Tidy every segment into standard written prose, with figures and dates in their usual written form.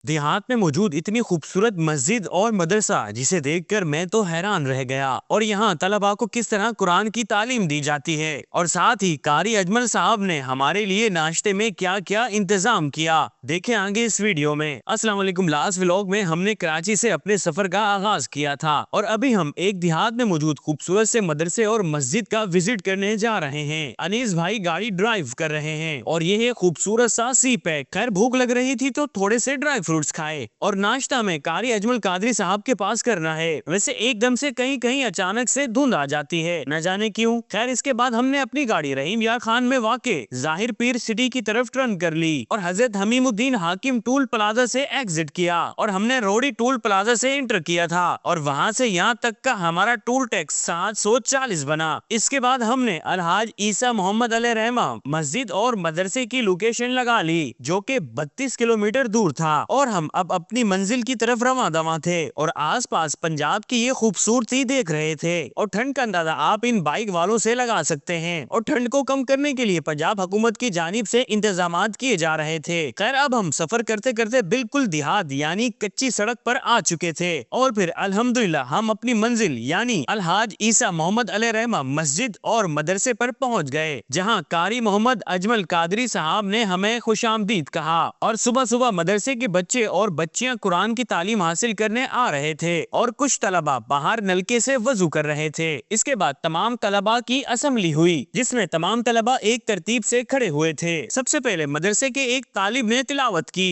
देहात में मौजूद इतनी खूबसूरत मस्जिद और मदरसा जिसे देखकर मैं तो हैरान रह गया। और यहाँ तलबा को किस तरह कुरान की तालीम दी जाती है और साथ ही कारी अजमल साहब ने हमारे लिए नाश्ते में क्या क्या इंतजाम किया, देखें आगे इस वीडियो में। अस्सलाम वालेकुम। लास्ट व्लॉग में हमने कराची से अपने सफर का आगाज किया था और अभी हम एक देहात में मौजूद खूबसूरत से मदरसे और मस्जिद का विजिट करने जा रहे हैं। अनीस भाई गाड़ी ड्राइव कर रहे हैं और ये है खूबसूरत सा सी पैक। खैर भूख लग रही थी तो थोड़े से ड्राई फ्रूट्स खाए और नाश्ता में कारी अजमल कादरी साहब के पास करना है। वैसे एकदम से कहीं कहीं अचानक से धुंध आ जाती है, न जाने क्यों। खैर इसके बाद हमने अपनी गाड़ी रहीम यार खान में वाक़े जाहिर पीर सिटी की तरफ टर्न कर ली और हजरत हमीमुद्दीन हाकिम टूल प्लाजा से एग्जिट किया और हमने रोडी टूल प्लाजा से इंटर किया था और वहाँ से यहाँ तक का हमारा टूल टैक्स 740 बना। इसके बाद हमने अलहाज ईसा मोहम्मद अलैहि रहमा मस्जिद और मदरसे की लोकेशन लगा ली जो कि 32 किलोमीटर दूर था और हम अब अपनी मंजिल की तरफ रवां दवां थे और आसपास पंजाब की ये खूबसूरती देख रहे थे। और ठंड का अंदाजा आप इन बाइक वालों से लगा सकते हैं और ठंड को कम करने के लिए पंजाब हुकूमत की जानिब से इंतजामात किए जा रहे थे। खैर अब हम सफर करते करते बिल्कुल देहात यानी कच्ची सड़क पर आ चुके थे और फिर अल्हम्दुलिल्लाह हम अपनी मंजिल यानी अलहाज ईसा मोहम्मद अलैहि रहमा मस्जिद और मदरसे पर पहुंच गए, जहां कारी मोहम्मद अजमल कादरी साहब ने हमें खुशामदीद कहा। और सुबह सुबह मदरसे के बच्चे और बच्चियां कुरान की तालीम हासिल करने आ रहे थे और कुछ तलबा बाहर नलके से वजू कर रहे थे। इसके बाद तमाम तलबा की असेंबली हुई जिसमें तमाम तलबा एक तरतीब से खड़े हुए थे। सबसे पहले मदरसे के एक तालिब ने तिलावत की।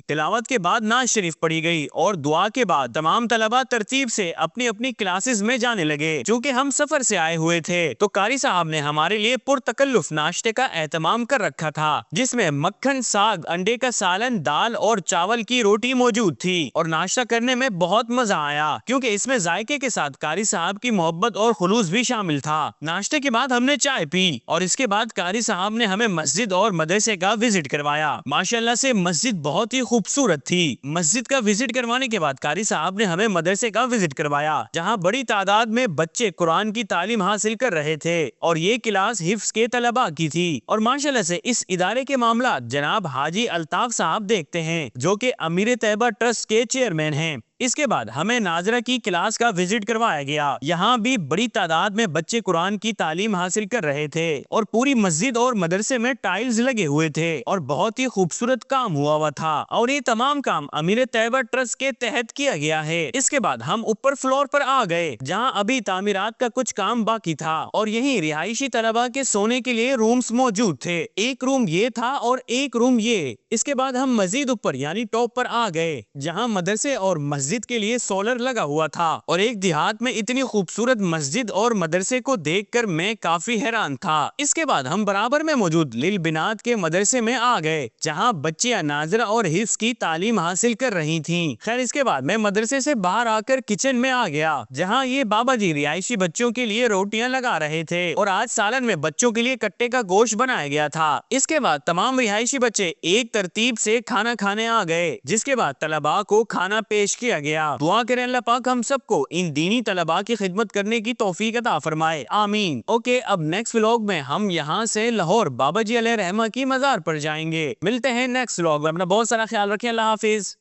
तिलावत के बाद नाज शरीफ पढ़ी गई और दुआ के बाद तमाम तलबा तरतीब से अपनी अपनी क्लासेस में जाने लगे। चूँकि हम सफर से आए हुए थे तो कारी साहब ने हमारे लिए पुरतकल्लुफ नाश्ते का एहतमाम कर रखा था जिसमें मक्खन, साग, अंडे का सालन, दाल और चावल की रोटी मौजूद थी और नाश्ता करने में बहुत मजा आया क्योंकि इसमें जायके के साथ कारी साहब की मोहब्बत और खुलूस भी शामिल था। नाश्ते के बाद हमने चाय पी और इसके बाद कारी साहब ने हमें मस्जिद और मदरसे का विजिट करवाया। माशाल्लाह से मस्जिद बहुत ही खूबसूरत थी। मस्जिद का विजिट करवाने के बाद कारी साहब ने हमें मदरसे का विजिट करवाया जहां बड़ी तादाद में बच्चे कुरान की तालीम हासिल कर रहे थे और ये क्लास हिफ्स के तलबा की थी। और माशाल्लाह से इस इदारे के मामला जनाब हाजी अल्ताफ साहब देखते हैं जो कि अमीर तैयबा ट्रस्ट के चेयरमैन हैं। इसके बाद हमें नाजरा की क्लास का विजिट करवाया गया। यहाँ भी बड़ी तादाद में बच्चे कुरान की तालीम हासिल कर रहे थे और पूरी मस्जिद और मदरसे में टाइल्स लगे हुए थे और बहुत ही खूबसूरत काम हुआ था और ये तमाम काम अमीर तैयबा ट्रस्ट के तहत किया गया है। इसके बाद हम ऊपर फ्लोर पर आ गए जहाँ अभी तामीरात का कुछ काम बाकी था और यही रिहायशी तलबा के सोने के लिए रूम्स मौजूद थे। एक रूम ये था और एक रूम ये। इसके बाद हम मजीद ऊपर यानी टॉप पर आ गए जहाँ मदरसे और मस्जिद के लिए सोलर लगा हुआ था और एक देहात में इतनी खूबसूरत मस्जिद और मदरसे को देखकर मैं काफी हैरान था। इसके बाद हम बराबर में मौजूद लिल बिनात के मदरसे में आ गए जहां बच्चियां नाजरा और हिफ्स की तालीम हासिल कर रही थीं। खैर इसके बाद मैं मदरसे से बाहर आकर किचन में आ गया जहां ये बाबा जी रिहायशी बच्चों के लिए रोटियां लगा रहे थे और आज सालन में बच्चों के लिए कट्टे का गोश्त बनाया गया था। इसके बाद तमाम रिहायशी बच्चे एक तरतीब से खाना खाने आ गए जिसके बाद तलबा को खाना पेश किया गया। दुआ करें अल्लाह पाक हम सबको इन दीनी तलबा की खिदमत करने की तौफीक अता फरमाए, आमीन। ओके, अब नेक्स्ट व्लॉग में हम यहाँ से लाहौर बाबा जी अलैहि रहमा की मजार पर जाएंगे। मिलते हैं नेक्स्ट व्लॉग में। अपना बहुत सारा ख्याल रखें। अल्लाह हाफिज।